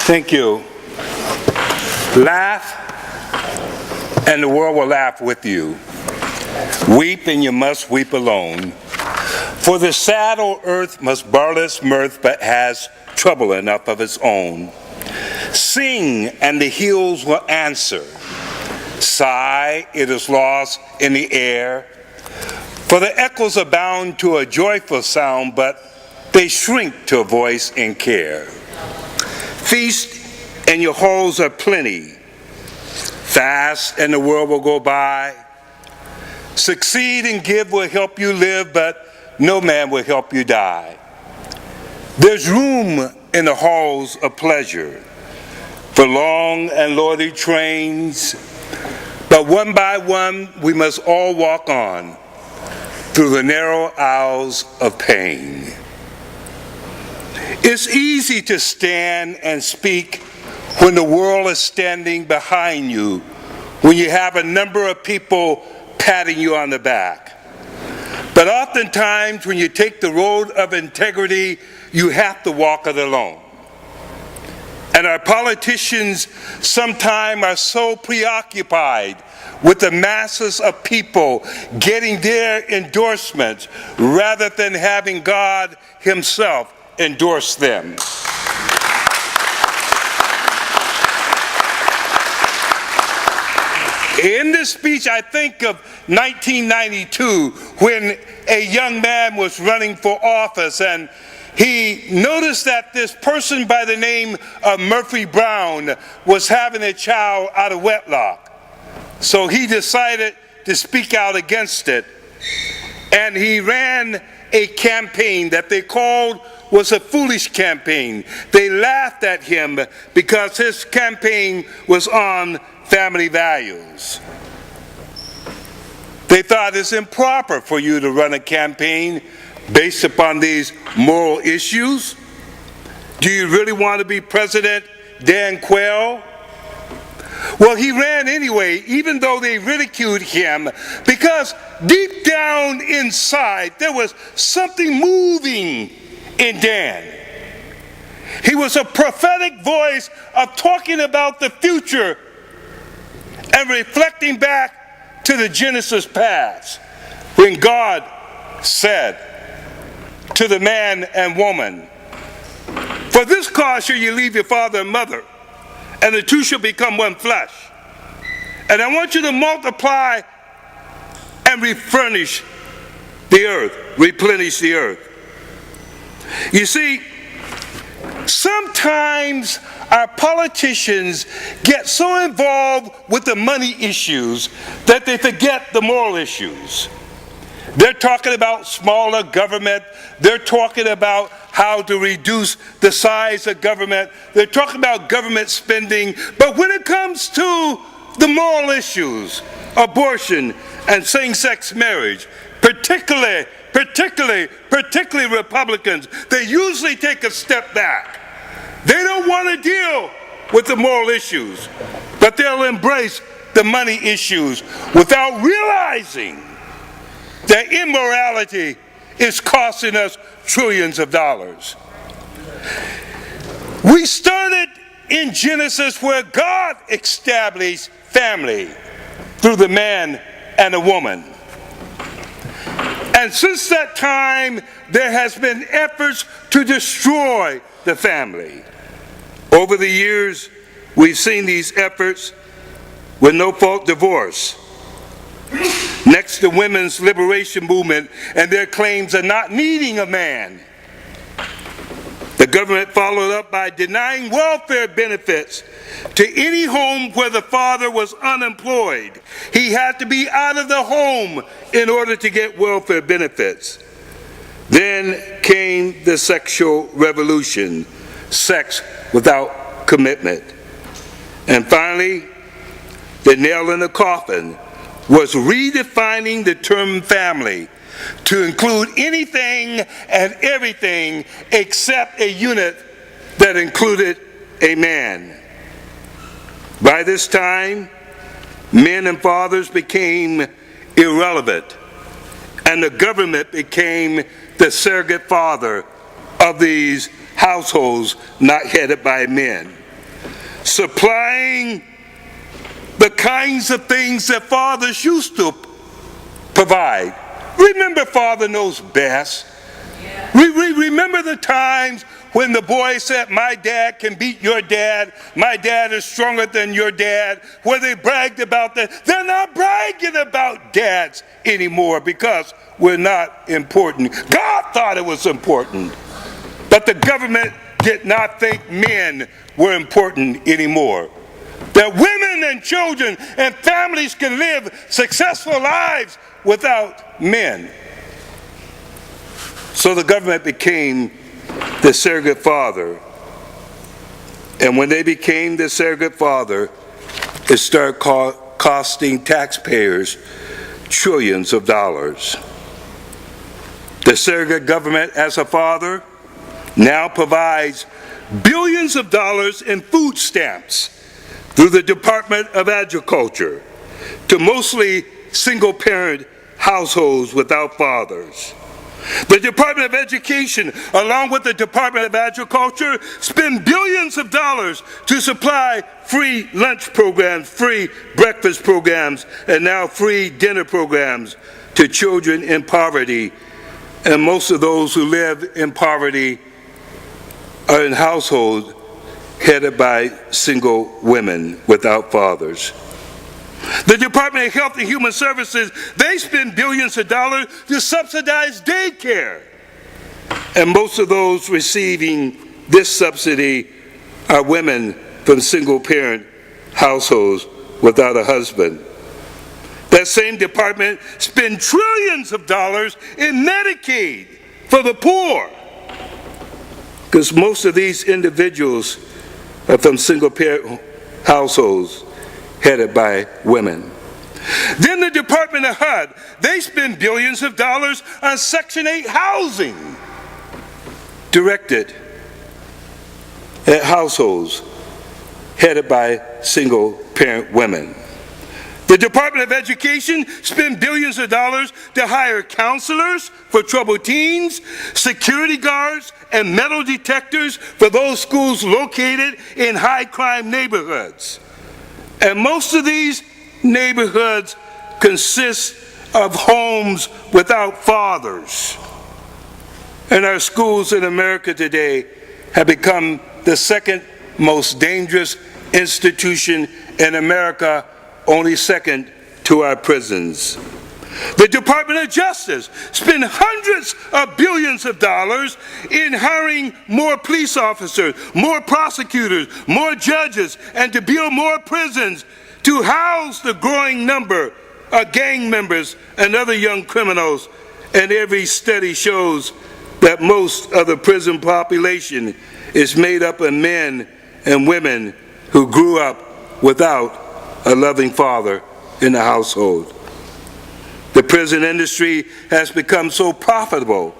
Thank you. Laugh, and the world will laugh with you. Weep, and you must weep alone. For the sad old earth must borrow its mirth, but has trouble enough of its own. Sing, and the hills will answer. Sigh, it is lost in the air. For the echoes are bound to a joyful sound, but they shrink to a voice in care. Feast, and your halls are plenty. Fast, and the world will go by. Succeed and give will help you live, but no man will help you die. There's room in the halls of pleasure for long and lordly trains, but one by one we must all walk on through the narrow aisles of pain. It's easy to stand and speak when the world is standing behind you, when you have a number of people patting you on the back. But oftentimes when you take the road of integrity, you have to walk it alone. And our politicians sometimes are so preoccupied with the masses of people getting their endorsements rather than having God Himself endorse them. In this speech, I think of 1992 when a young man was running for office, and he noticed that this person by the name of Murphy Brown was having a child out of wedlock. So he decided to speak out against it, and he ran a campaign that they called was a foolish campaign. They laughed at him because his campaign was on family values. They thought it's improper for you to run a campaign based upon these moral issues. Do you really want to be President Dan Quayle? Well, he ran anyway, even though they ridiculed him, because deep down inside there was something moving in Dan. He was a prophetic voice of talking about the future and reflecting back to the Genesis past when God said to the man and woman, "For this cause shall you leave your father and mother, and the two shall become one flesh. And I want you to multiply and replenish the earth. You see, sometimes our politicians get so involved with the money issues that they forget the moral issues. They're talking about smaller government. They're talking about how to reduce the size of government. They're talking about government spending. But when it comes to the moral issues, abortion and same-sex marriage, particularly Republicans, they usually take a step back. They don't want to deal with the moral issues, but they'll embrace the money issues without realizing that immorality is costing us trillions of dollars. We started in Genesis where God established family through the man and a woman. And since that time, there has been efforts to destroy the family. Over the years, we've seen these efforts with no-fault divorce. Next, the women's liberation movement and their claims of not needing a man. The government followed up by denying welfare benefits to any home where the father was unemployed. He had to be out of the home in order to get welfare benefits. Then came the sexual revolution, sex without commitment. And finally, the nail in the coffin was redefining the term family to include anything and everything except a unit that included a man. By this time, men and fathers became irrelevant, and the government became the surrogate father of these households not headed by men. supplying the kinds of things that fathers used to provide. Remember, Father knows best. Remember the times when the boy said, my dad can beat your dad, my dad is stronger than your dad, where they bragged about that. They're not bragging about dads anymore because we're not important. God thought it was important, but the government did not think men were important anymore. That women and children and families can live successful lives without men. So the government became the surrogate father. And when they became the surrogate father, it started costing taxpayers trillions of dollars. The surrogate government as a father now provides billions of dollars in food stamps through the Department of Agriculture to mostly single-parent households without fathers. The Department of Education, along with the Department of Agriculture, spend billions of dollars to supply free lunch programs, free breakfast programs, and now free dinner programs to children in poverty. And most of those who live in poverty are in households headed by single women without fathers. The Department of Health and Human Services, they spend billions of dollars to subsidize daycare. And most of those receiving this subsidy are women from single-parent households without a husband. That same department spends trillions of dollars in Medicaid for the poor, because most of these individuals are from single-parent households headed by women. Then the Department of HUD, they spend billions of dollars on Section 8 housing directed at households headed by single-parent women. The Department of Education spends billions of dollars to hire counselors for troubled teens, security guards, and metal detectors for those schools located in high-crime neighborhoods. And most of these neighborhoods consist of homes without fathers. And our schools in America today have become the second most dangerous institution in America, only second to our prisons. The Department of Justice spends hundreds of billions of dollars in hiring more police officers, more prosecutors, more judges, and to build more prisons to house the growing number of gang members and other young criminals. And every study shows that most of the prison population is made up of men and women who grew up without a loving father in the household. The prison industry has become so profitable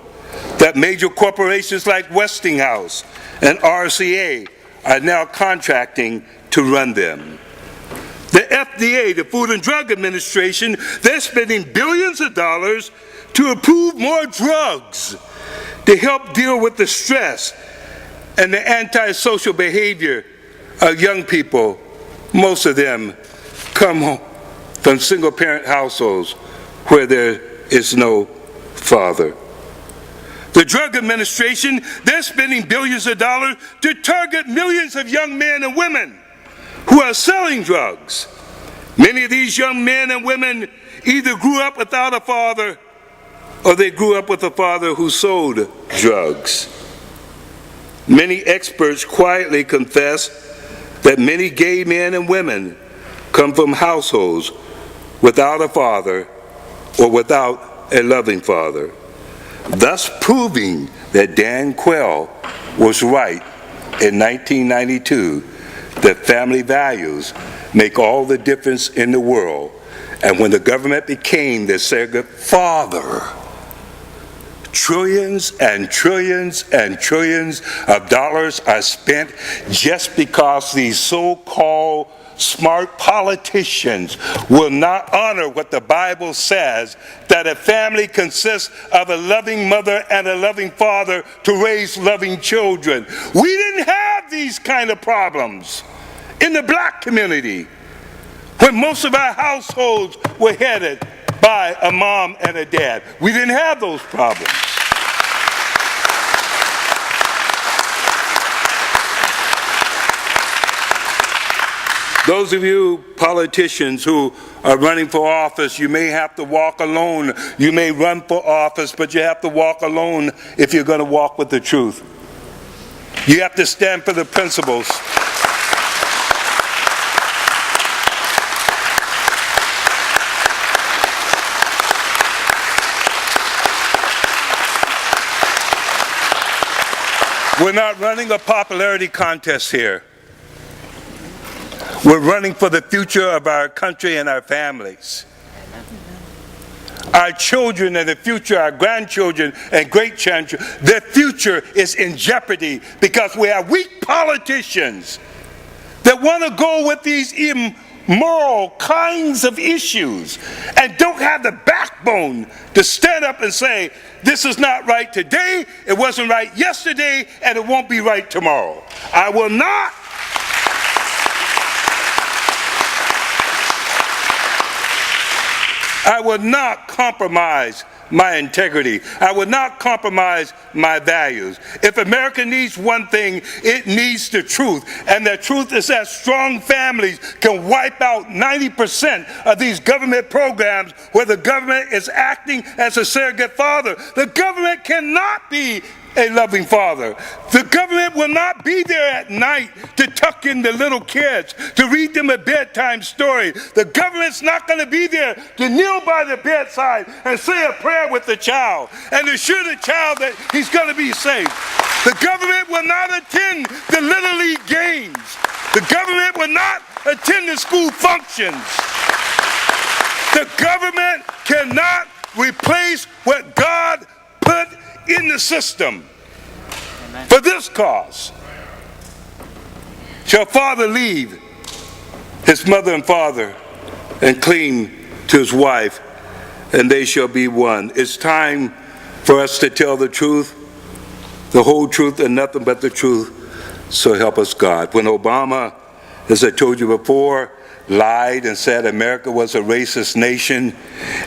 that major corporations like Westinghouse and RCA are now contracting to run them. The FDA, the Food and Drug Administration, they're spending billions of dollars to approve more drugs to help deal with the stress and the antisocial behavior of young people. Most of them come from single-parent households where there is no father. The Drug Administration, they're spending billions of dollars to target millions of young men and women who are selling drugs. Many of these young men and women either grew up without a father or they grew up with a father who sold drugs. Many experts quietly confess that many gay men and women come from households without a father or without a loving father, thus proving that Dan Quayle was right in 1992 that family values make all the difference in the world. And when the government became the surrogate father, trillions and trillions and trillions of dollars are spent just because these so-called smart politicians will not honor what the Bible says, that a family consists of a loving mother and a loving father to raise loving children. We didn't have these kind of problems in the black community, when most of our households were headed by a mom and a dad. We didn't have those problems. Those of you politicians who are running for office, you may have to walk alone. You may run for office, but you have to walk alone if you're going to walk with the truth. You have to stand for the principles. We're not running a popularity contest here. We're running for the future of our country and our families. Our children and the future, our grandchildren and great-grandchildren, their future is in jeopardy because we have weak politicians that want to go with these immoral kinds of issues and don't have the backbone to stand up and say, this is not right today, it wasn't right yesterday, and it won't be right tomorrow. I will not compromise my integrity. I will not compromise my values. If America needs one thing, it needs the truth. And the truth is that strong families can wipe out 90% of these government programs where the government is acting as a surrogate father. The government cannot be a loving father. The government will not be there at night to tuck in the little kids, to read them a bedtime story. The government's not going to be there to kneel by the bedside and say a prayer with the child and assure the child that he's going to be safe. The government will not attend the Little League games. The government will not attend the school functions. The government cannot replace what God put in the system. Amen. For this cause shall father leave his mother and father and cling to his wife, and they shall be one. It's time for us to tell the truth, the whole truth, and nothing but the truth, so help us God. When Obama, as I told you before, lied and said America was a racist nation,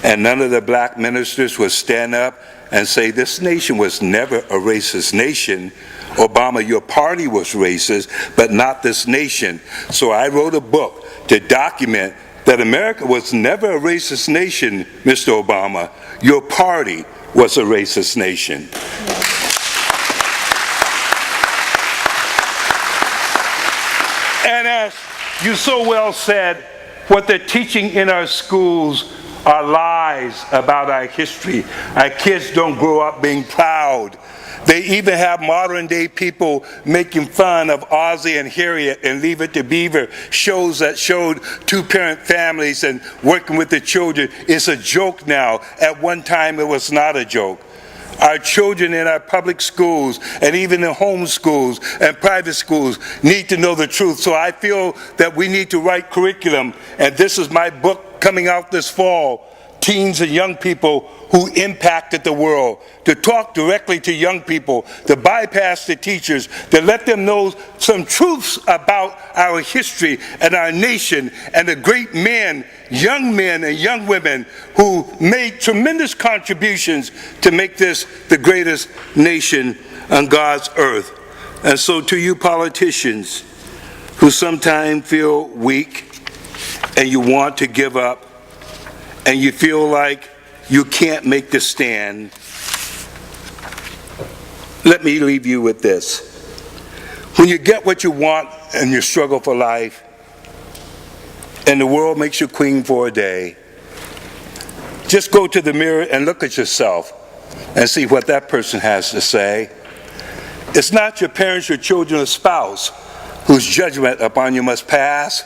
and none of the black ministers would stand up and say this nation was never a racist nation. Obama, your party was racist, but not this nation. So I wrote a book to document that America was never a racist nation, Mr. Obama. Your party was a racist nation. And as you so well said, what they're teaching in our schools are lies about our history. Our kids don't grow up being proud. They even have modern day people making fun of Ozzie and Harriet and Leave It to Beaver, shows that showed two-parent families and working with the children. It's a joke now. At one time it was not a joke. Our children in our public schools and even in home schools and private schools need to know the truth. So I feel that we need to write curriculum, and this is my book coming out this fall, Teens and Young People Who Impacted the World, to talk directly to young people, to bypass the teachers, to let them know some truths about our history and our nation and the great men and young women who made tremendous contributions to make this the greatest nation on God's earth. And so to you politicians who sometimes feel weak and you want to give up and you feel like you can't make the stand, let me leave you with this. When you get what you want and you struggle for life, and the world makes you queen for a day, just go to the mirror and look at yourself and see what that person has to say. It's not your parents, your children, or spouse whose judgment upon you must pass.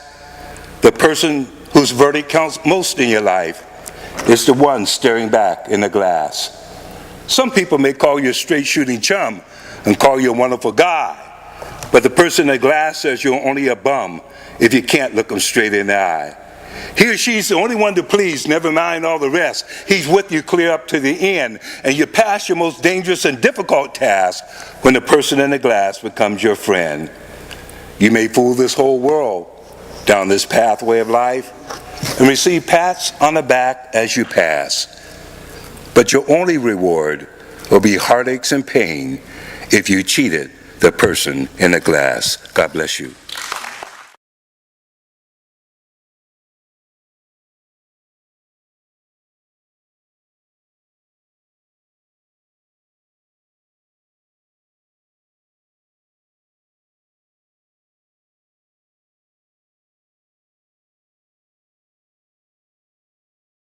The person whose verdict counts most in your life is the one staring back in the glass. Some people may call you a straight shooting chum and call you a wonderful guy, but the person in the glass says you're only a bum if you can't look them straight in the eye. He or she's the only one to please, never mind all the rest. He's with you clear up to the end, and you pass your most dangerous and difficult task when the person in the glass becomes your friend. You may fool this whole world, down this pathway of life and receive pats on the back as you pass. But your only reward will be heartaches and pain if you cheated the person in the glass. God bless you.